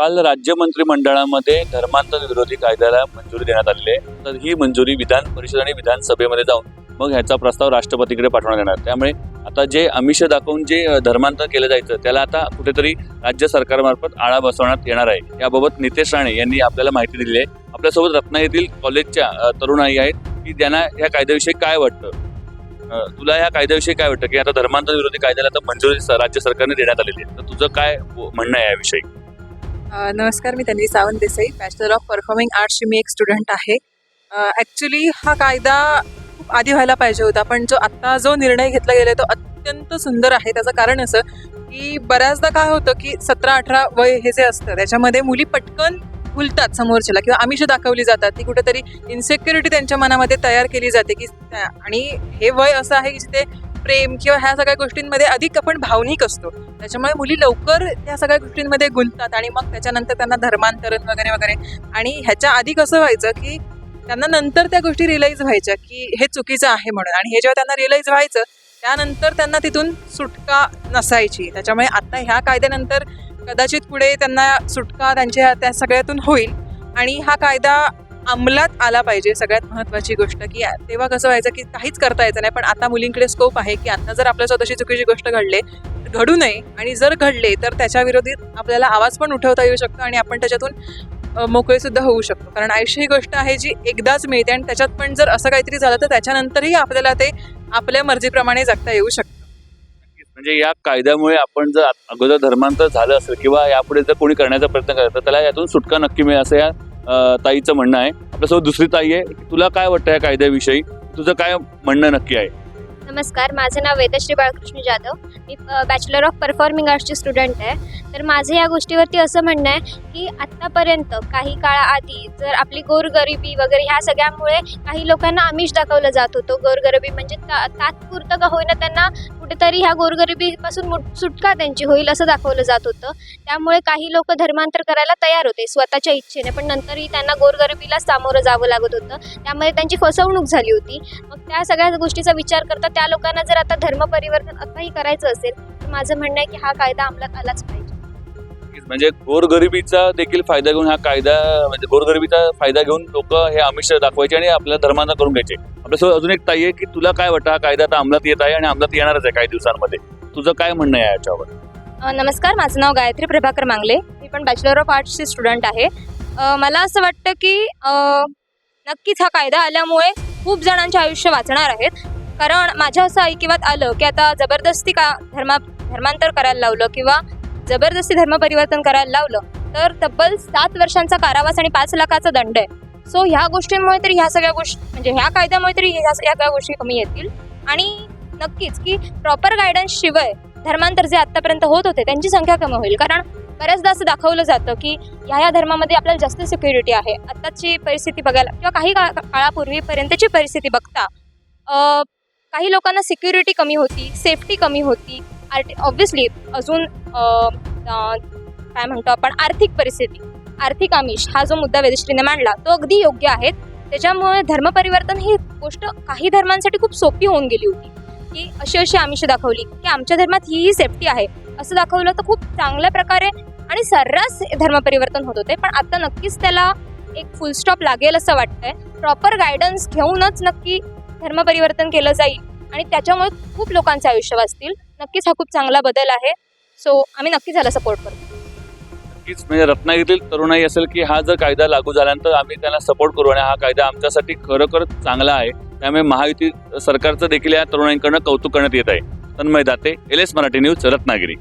काल राज्य मंत्रिमंडळामध्ये धर्मांतर विरोधी कायद्याला मंजुरी देण्यात आलेली आहे. तर ही मंजुरी विधान परिषद आणि विधानसभेमध्ये जाऊन मग ह्याचा प्रस्ताव राष्ट्रपतीकडे पाठवण्यात येणार. त्यामुळे आता जे आमिष दाखवून जे धर्मांतर केलं जायचं त्याला आता कुठेतरी राज्य सरकारमार्फत आळा बसवण्यात येणार आहे. याबाबत नितेश राणे यांनी आपल्याला माहिती दिली आहे. आपल्यासोबत रत्नागिरीतील कॉलेजच्या तरुणाई आहेत की त्यांना ह्या कायद्याविषयी काय वाटतं. तुला ह्या कायद्याविषयी काय वाटतं की आता धर्मांतर विरोधी कायद्याला आता मंजुरी राज्य सरकारने देण्यात आलेली आहे, तर तुझं काय म्हणणं आहे याविषयी? नमस्कार, मी Tanvi Sawant Desai, bachelor of performing आर्ट्सची मी एक स्टुडंट आहे. ॲक्च्युली हा कायदा खूप आधी व्हायला पाहिजे होता, पण आता जो निर्णय घेतला गेला तो अत्यंत सुंदर आहे. त्याचं कारण असं की बऱ्याचदा काय होतं की 17-18 वय हे जे असतं त्याच्यामध्ये मुली पटकन भुलतात समोरच्याला किंवा आमिष दाखवली जातात. ती कुठेतरी इन्सेक्युरिटी त्यांच्या मनामध्ये तयार केली जाते की आणि हे वय असं आहे की जिथे प्रेम किंवा ह्या सगळ्या गोष्टींमध्ये अधिक आपण भावनिक असतो. त्याच्यामुळे मुली लवकर त्या सगळ्या गोष्टींमध्ये गुंततात आणि मग त्याच्यानंतर त्यांना धर्मांतरण वगैरे वगैरे. आणि ह्याच्या आधी कसं व्हायचं की त्यांना नंतर त्या गोष्टी रिअलाईज व्हायच्या की हे चुकीचं आहे म्हणून, आणि हे जेव्हा त्यांना रिअलाईज व्हायचं त्यानंतर त्यांना तिथून सुटका नसायची. त्याच्यामुळे आता ह्या कायद्यानंतर कदाचित पुढे त्यांना सुटका त्यांच्या त्या सगळ्यातून होईल आणि हा कायदा अंमलात आला पाहिजे. सगळ्यात महत्त्वाची गोष्ट की तेव्हा कसं व्हायचं की काहीच करता यायचं नाही, पण आता मुलींकडे स्कोप आहे की आता जर आपल्या स्वतःची चुकीची गोष्ट घडू नये आणि जर घडले तर त्याच्या विरोधात आपल्याला आवाज पण उठवता येऊ शकतो आणि आपण त्याच्यातून मोकळे सुद्धा होऊ शकतो. कारण आयुष्य ही गोष्ट आहे जी एकदाच मिळते आणि त्याच्यात पण जर असं काहीतरी झालं तर त्याच्यानंतरही आपल्याला ते आपल्या मर्जीप्रमाणे जगता येऊ शकतं. म्हणजे या कायद्यामुळे आपण जर अगोदर धर्मांतर झालं असेल किंवा यापुढे जर कोणी करण्याचा प्रयत्न करत तर त्याला यातून सुटका नक्की मिळेल असं या ताईचं म्हणणं आहे. आपल्यासोबत दुसरी ताई आहे. तुला काय वाटतं या कायद्याविषयी, तुझं काय म्हणणं नक्की आहे? नमस्कार, माझं नाव वेदश्री बाळकृष्ण जाधव. मी बॅचलर ऑफ परफॉर्मिंग आर्ट्सची स्टुडंट आहे. तर माझं या गोष्टीवरती असं म्हणणं आहे की आत्तापर्यंत काही काळाआधी जर आपली गोरगरिबी वगैरे ह्या सगळ्यामुळे काही लोकांना आमिष दाखवलं जात होतं. गोरगरिबी म्हणजे तात्पुरतं का होईना त्यांना कुठेतरी ह्या गोरगरिबीपासून सुटका त्यांची होईल असं दाखवलं जात होतं. त्यामुळे काही लोक धर्मांतर करायला तयार होते स्वतःच्या इच्छेने, पण नंतरही त्यांना गोरगरिबीलाच सामोरं जावं लागत होतं. त्यामुळे त्यांची फसवणूक झाली होती. मग त्या सगळ्या गोष्टीचा विचार करता त्या लोकांना जर आता धर्म परिवर्तन आताही करायचं असेल तर माझं म्हणणं आहे की हा कायदा अंमलात आलाच पाहिजे. म्हणजे गोरगरिबीचा देखील फायदा घेऊन हा कायदा, म्हणजे गोरगरिबीचा फायदा घेऊन लोक हे आमिष दाखवायचे आणि आपल्याला धर्मांतर करून घ्यायचे. आपल्यासोबत अजून एक ताई आहे की तुला काय वाटतं हा कायदा आता अंमलात येत आहे आणि अंमलात येणारच आहे काही दिवसांमध्ये, तुझं काय म्हणणं आहे याच्यावर? नमस्कार, माझं नाव गायत्री प्रभाकर मांगले. मी पण बॅचलर ऑफ आर्ट्सची स्टुडंट आहे. मला असं वाटतं की नक्कीच हा कायदा आल्यामुळे खूप जणांचे आयुष्य वाचणार आहेत. कारण माझ्या असं ऐकिवात आलं की आता जबरदस्ती धर्मांतर करायला लावलं किंवा जबरदस्ती धर्म परिवर्तन करायला लावलं तर तब्बल 7 वर्षांचा कारावास आणि 5 लाखाचा दंड आहे. सो ह्या गोष्टींमुळे तरी ह्या सगळ्या गोष्टी म्हणजे ह्या कायद्यामुळे तरी ह्या सगळ्या गोष्टी कमी येतील. आणि नक्कीच की प्रॉपर गायडन्स शिवाय धर्मांतर जे आत्तापर्यंत होत होते त्यांची संख्या कमी होईल. कारण बऱ्याचदा असं दाखवलं जातं की ह्या धर्मामध्ये आपल्याला जास्त सिक्युरिटी आहे. आत्ताची परिस्थिती बघायला किंवा काही काळापूर्वीपर्यंतची परिस्थिती बघता काही लोकांना सिक्युरिटी कमी होती, सेफ्टी कमी होती. ऑब्व्हियसली अजून काय म्हणतो आपण आर्थिक परिस्थिती, आर्थिक आमिष हा जो मुद्दा वेदश्रीने मांडला तो अगदी योग्य आहे. त्याच्यामुळे धर्मपरिवर्तन ही गोष्ट काही धर्मांसाठी खूप सोपी होऊन गेली होती की अशी आमिष दाखवली की आमच्या धर्मात ही सेफ्टी आहे असं दाखवलं तर खूप चांगल्या प्रकारे आणि सर्रास धर्मपरिवर्तन होत होते. पण आता नक्कीच त्याला एक फुल स्टॉप लागेल असं वाटतंय. प्रॉपर गायडन्स घेऊनच नक्की धर्मपरिवर्तन केलं जाईल आणि त्याच्यामुळे खूप लोकांचे आयुष्य वाचतील. नक्कीच हा खूप चांगला बदल आहे. सो आम्ही नक्कीच ह्याला सपोर्ट करतो. नक्कीच, म्हणजे रत्नागिरीतील तरुणाई असेल की हा जर कायदा लागू झाल्यानंतर आम्ही त्यांना सपोर्ट करू आणि हा कायदा आमच्यासाठी खरोखर चांगला आहे. त्यामुळे महायुती सरकारचं देखील या तरुणाईंकडनं कौतुक करण्यात येत आहे. Tanmay Date, LS Marathi news, Ratnagiri.